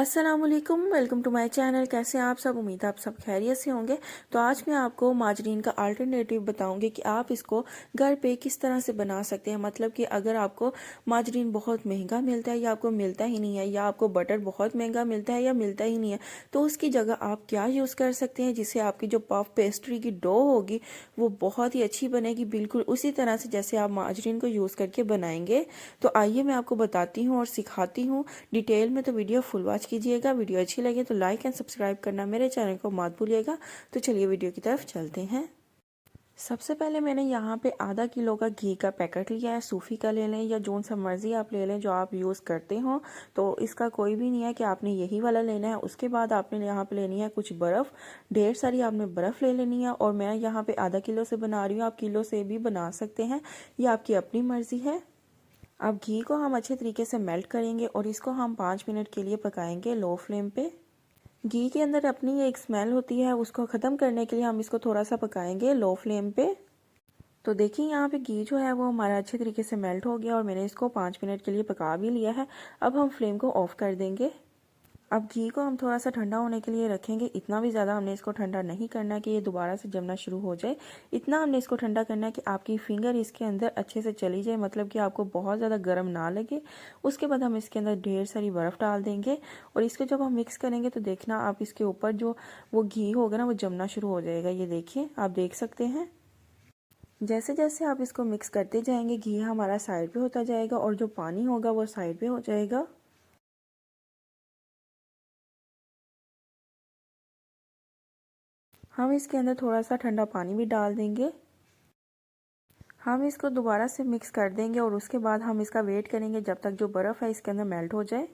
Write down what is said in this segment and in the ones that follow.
अस्सलाम वालेकुम, welcome to my channel. कैसे हैं आप सब? उम्मीद है आप सब खैरियत से होंगे। तो आज मैं आपको माजरीन का अल्टरनेटिव बताऊंगी कि आप इसको घर पे किस तरह से बना सकते हैं। मतलब कि अगर आपको माजरीन बहुत महंगा मिलता है या आपको मिलता ही नहीं है, या आपको बटर बहुत महंगा मिलता है या मिलता ही नहीं है, तो उसकी जगह आप क्या यूज़ कर सकते हैं जिससे आपकी जो पफ पेस्ट्री की डो होगी वो बहुत ही अच्छी बनेगी, बिल्कुल उसी तरह से जैसे आप माजरीन को यूज़ करके बनाएंगे। तो आइए मैं आपको बताती हूँ और सिखाती हूँ डिटेल में। तो वीडियो फुल वॉच कीजिएगा। वीडियो अच्छी लगे तो लाइक एंड सब्सक्राइब करना मेरे चैनल को मत भूलिएगा। तो चलिए वीडियो की तरफ चलते हैं। सबसे पहले मैंने यहाँ पे आधा किलो का घी का पैकेट लिया है। सूफी का ले लें या जोन सा मर्जी आप ले लें जो आप यूज़ करते हो। तो इसका कोई भी नहीं है कि आपने यही वाला लेना है। उसके बाद आपने यहाँ पे लेनी है कुछ बर्फ़, ढेर सारी आपने बर्फ़ ले लेनी है। और मैं यहाँ पे आधा किलो से बना रही हूँ, आप किलो से भी बना सकते हैं, ये आपकी अपनी मर्जी है। अब घी को हम अच्छे तरीके से मेल्ट करेंगे और इसको हम 5 मिनट के लिए पकाएंगे लो फ्लेम पे। घी के अंदर अपनी एक स्मेल होती है, उसको ख़त्म करने के लिए हम इसको थोड़ा सा पकाएंगे लो फ्लेम पे। तो देखिए यहाँ पे घी जो है वो हमारा अच्छे तरीके से मेल्ट हो गया और मैंने इसको 5 मिनट के लिए पका भी लिया है। अब हम फ्लेम को ऑफ कर देंगे। अब घी को हम थोड़ा सा ठंडा होने के लिए रखेंगे। इतना भी ज़्यादा हमने इसको ठंडा नहीं करना कि ये दोबारा से जमना शुरू हो जाए। इतना हमने इसको ठंडा करना है कि आपकी फिंगर इसके अंदर अच्छे से चली जाए, मतलब कि आपको बहुत ज़्यादा गर्म ना लगे। उसके बाद हम इसके अंदर ढेर सारी बर्फ़ डाल देंगे और इसको जब हम मिक्स करेंगे तो देखना आप इसके ऊपर जो वो घी होगा ना वो जमना शुरू हो जाएगा। ये देखिए, आप देख सकते हैं। जैसे जैसे आप इसको मिक्स करते जाएंगे घी हमारा साइड पे होता जाएगा और जो पानी होगा वो साइड पे हो जाएगा। हम इसके अंदर थोड़ा सा ठंडा पानी भी डाल देंगे। हम इसको दोबारा से मिक्स कर देंगे और उसके बाद हम इसका वेट करेंगे जब तक जो बर्फ़ है इसके अंदर मेल्ट हो जाए।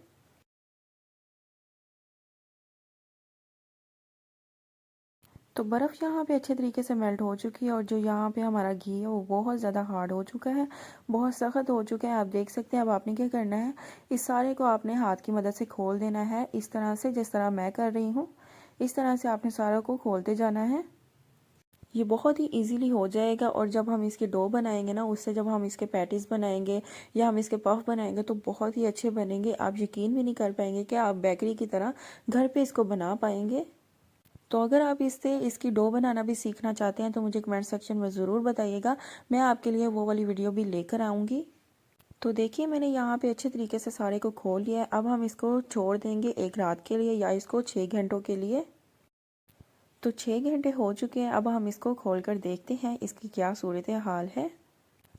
तो बर्फ़ यहाँ पे अच्छे तरीके से मेल्ट हो चुकी है और जो यहाँ पे हमारा घी है वो बहुत ज़्यादा हार्ड हो चुका है, बहुत सख्त हो चुका है। आप देख सकते हैं। अब आपने क्या करना है, इस सारे को आपने हाथ की मदद से खोल देना है, इस तरह से जिस तरह मैं कर रही हूँ। इस तरह से आपने सारा को खोलते जाना है। ये बहुत ही इजीली हो जाएगा। और जब हम इसके डो बनाएंगे ना, उससे जब हम इसके पैटीज बनाएंगे या हम इसके पफ बनाएंगे तो बहुत ही अच्छे बनेंगे। आप यकीन भी नहीं कर पाएंगे कि आप बेकरी की तरह घर पे इसको बना पाएंगे। तो अगर आप इससे इसकी डो बनाना भी सीखना चाहते हैं तो मुझे कमेंट सेक्शन में ज़रूर बताइएगा, मैं आपके लिए वो वाली वीडियो भी लेकर आऊँगी। तो देखिए मैंने यहाँ पे अच्छे तरीके से सारे को खोल लिया है। अब हम इसको छोड़ देंगे एक रात के लिए या इसको 6 घंटों के लिए। तो 6 घंटे हो चुके हैं। अब हम इसको खोल कर देखते हैं इसकी क्या सूरत हाल है।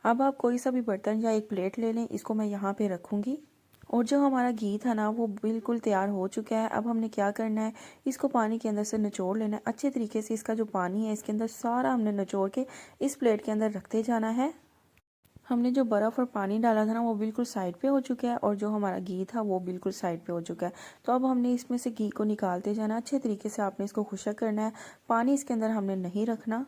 अब आप कोई सा भी बर्तन या एक प्लेट ले लें, इसको मैं यहाँ पे रखूँगी। और जो हमारा घी था ना वो बिल्कुल तैयार हो चुका है। अब हमने क्या करना है, इसको पानी के अंदर से निचोड़ लेना है अच्छे तरीके से। इसका जो पानी है इसके अंदर सारा हमने निचोड़ के इस प्लेट के अंदर रखते जाना है। हमने जो बर्फ़ और पानी डाला था ना वो बिल्कुल साइड पे हो चुका है और जो हमारा घी था वो बिल्कुल साइड पे हो चुका है। तो अब हमने इसमें से घी को निकालते जाना अच्छे तरीके से। आपने इसको खुश्क करना है, पानी इसके अंदर हमने नहीं रखना।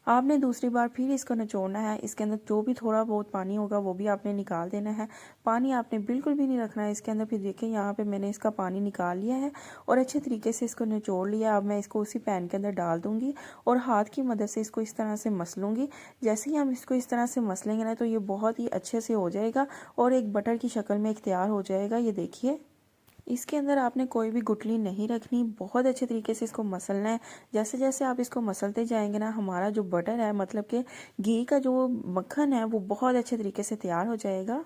आपने दूसरी बार फिर इसको निचोड़ना है। इसके अंदर जो भी थोड़ा बहुत पानी होगा वो भी आपने निकाल देना है। पानी आपने बिल्कुल भी नहीं रखना है इसके अंदर। फिर देखिए यहाँ पे मैंने इसका पानी निकाल लिया है और अच्छे तरीके से इसको निचोड़ लिया। अब मैं इसको उसी पैन के अंदर डाल दूंगी और हाथ की मदद से इसको इस तरह से मसलूंगी। जैसे ही हम इसको इस तरह से मसलेंगे ना तो ये बहुत ही अच्छे से हो जाएगा और एक बटर की शक्ल में एक तैयार हो जाएगा। ये देखिए, इसके अंदर आपने कोई भी गुठली नहीं रखनी, बहुत अच्छे तरीके से इसको मसलना है। जैसे जैसे आप इसको मसलते जाएंगे ना हमारा जो बटर है, मतलब कि घी का जो मक्खन है, वो बहुत अच्छे तरीके से तैयार हो जाएगा।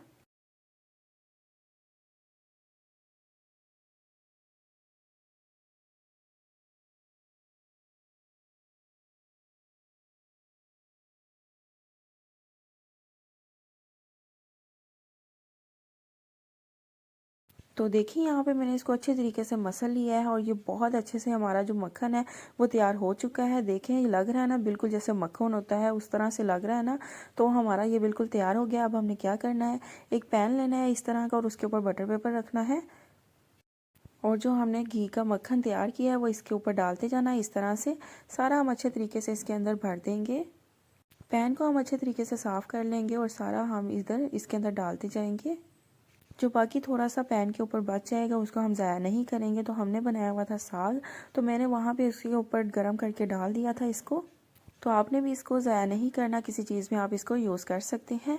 तो देखिए यहाँ पे मैंने इसको अच्छे तरीके से मसल लिया है और ये बहुत अच्छे से हमारा जो मक्खन है वो तैयार हो चुका है। देखें ये लग रहा है ना बिल्कुल जैसे मक्खन होता है उस तरह से लग रहा है ना। तो हमारा ये बिल्कुल तैयार हो गया। अब हमने क्या करना है, एक पैन लेना है इस तरह का और उसके ऊपर बटर पेपर रखना है और जो हमने घी का मक्खन तैयार किया है वो इसके ऊपर डालते जाना है इस तरह से। सारा हम अच्छे तरीके से इसके अंदर भर देंगे। पैन को हम अच्छे तरीके से साफ़ कर लेंगे और सारा हम इधर इसके अंदर डालते जाएंगे। जो बाकी थोड़ा सा पैन के ऊपर बच जाएगा उसको हम ज़ाया नहीं करेंगे। तो हमने बनाया हुआ था साग, तो मैंने वहाँ पे उसके ऊपर गर्म करके डाल दिया था इसको। तो आपने भी इसको ज़ाया नहीं करना, किसी चीज़ में आप इसको यूज़ कर सकते हैं।